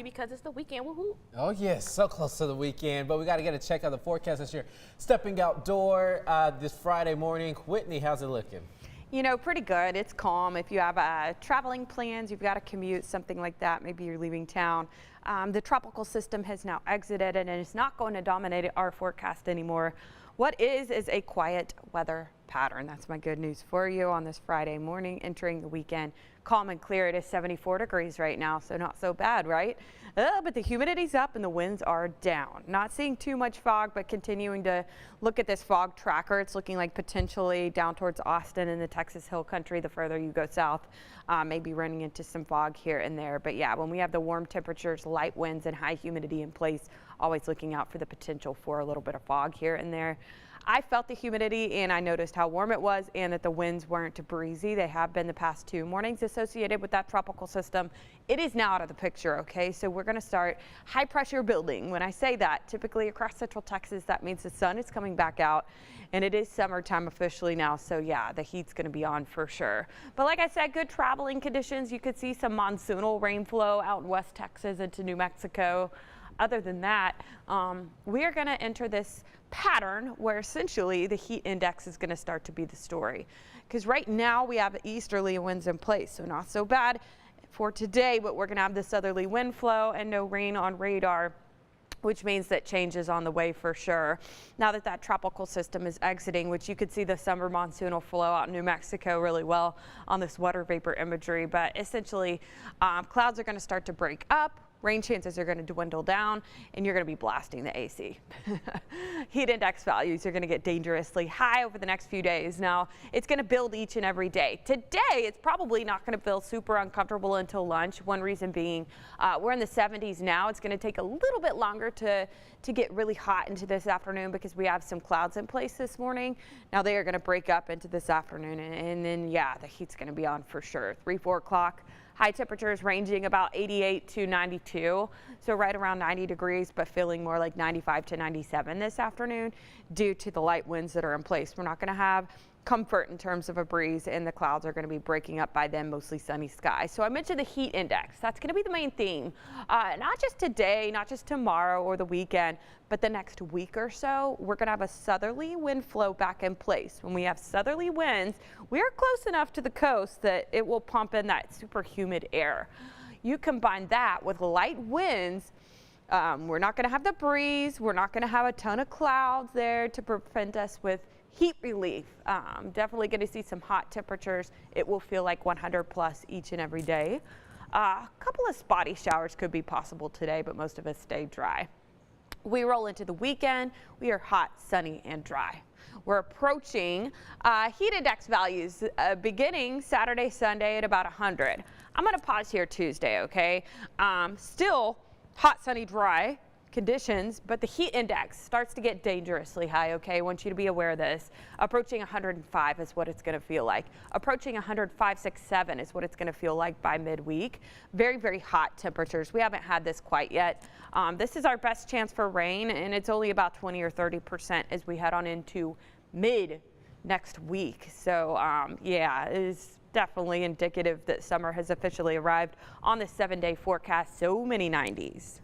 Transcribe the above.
Because it's the weekend. Woohoo! Oh yes, so close to the weekend, but we got to get a check on the forecast this year. Stepping outdoor this Friday morning. Whitney, how's it looking? You know, pretty good. It's calm. If you have traveling plans, you've got to commute, something like that, maybe you're leaving town. The tropical system has now exited and it's not going to dominate our forecast anymore. What is a quiet weather pattern. That's my good news for you on this Friday morning entering the weekend. Calm and clear. It is 74 degrees right now, so not so bad, right? But the humidity's up and the winds are down. Not seeing too much fog, but continuing to look at this fog tracker. It's looking like potentially down towards Austin and the Texas Hill Country the further you go south. Maybe running into some fog here and there. But yeah, when we have the warm temperatures, light winds, and high humidity in place, always looking out for the potential for a little bit of fog here and there. I felt the humidity and I noticed how warm it was and that the winds weren't breezy. They have been the past 2 mornings associated with that tropical system. It is now out of the picture, okay? So we're going to start high pressure building. When I say that, typically across central Texas, that means the sun is coming back out and it is summertime officially now. So yeah, the heat's going to be on for sure. But like I said, good traveling conditions. You could see some monsoonal rain flow out in West Texas into New Mexico. Other than that, we are going to enter this pattern where essentially the heat index is going to start to be the story. Because right now we have easterly winds in place, so not so bad for today, but we're going to have the southerly wind flow and no rain on radar, which means that change is on the way for sure. Now that that tropical system is exiting, which you could see the summer monsoonal flow out in New Mexico really well on this water vapor imagery, but essentially clouds are going to start to break up. Rain chances are going to dwindle down and you're going to be blasting the AC. Heat index values are going to get dangerously high over the next few days. Now, it's going to build each and every day. Today, it's probably not going to feel super uncomfortable until lunch. One reason being we're in the 70s now. It's going to take a little bit longer to get really hot into this afternoon because we have some clouds in place this morning. Now, they are going to break up into this afternoon and then, yeah, the heat's going to be on for sure. 3-4 o'clock. High temperatures ranging about 88 to 92, so right around 90 degrees, but feeling more like 95 to 97 this afternoon due to the light winds that are in place. We're not going to have comfort in terms of a breeze, and the clouds are going to be breaking up by then, mostly sunny skies. So I mentioned the heat index. That's going to be the main theme, not just today, not just tomorrow or the weekend, but the next week or so. We're going to have a southerly wind flow back in place. When we have southerly winds, we're close enough to the coast that it will pump in that super humid air. You combine that with light winds. We're not going to have the breeze. We're not going to have a ton of clouds there to prevent us with heat relief. Definitely going to see some hot temperatures. It will feel like 100 plus each and every day. A couple of spotty showers could be possible today, but most of us stay dry. We roll into the weekend. We are hot, sunny, and dry. We're approaching heat index values beginning Saturday, Sunday at about 100. I'm going to pause here Tuesday, okay? Still hot, sunny, dry conditions, but the heat index starts to get dangerously high, okay? I want you to be aware of this. Approaching 105 is what it's going to feel like. Approaching 105, 6, 7 is what it's going to feel like by midweek. Very, very hot temperatures. We haven't had this quite yet. This is our best chance for rain, and it's only about 20 or 30% as we head on into mid next week. So, yeah, it is definitely indicative that summer has officially arrived on the 7-day forecast. So many 90s.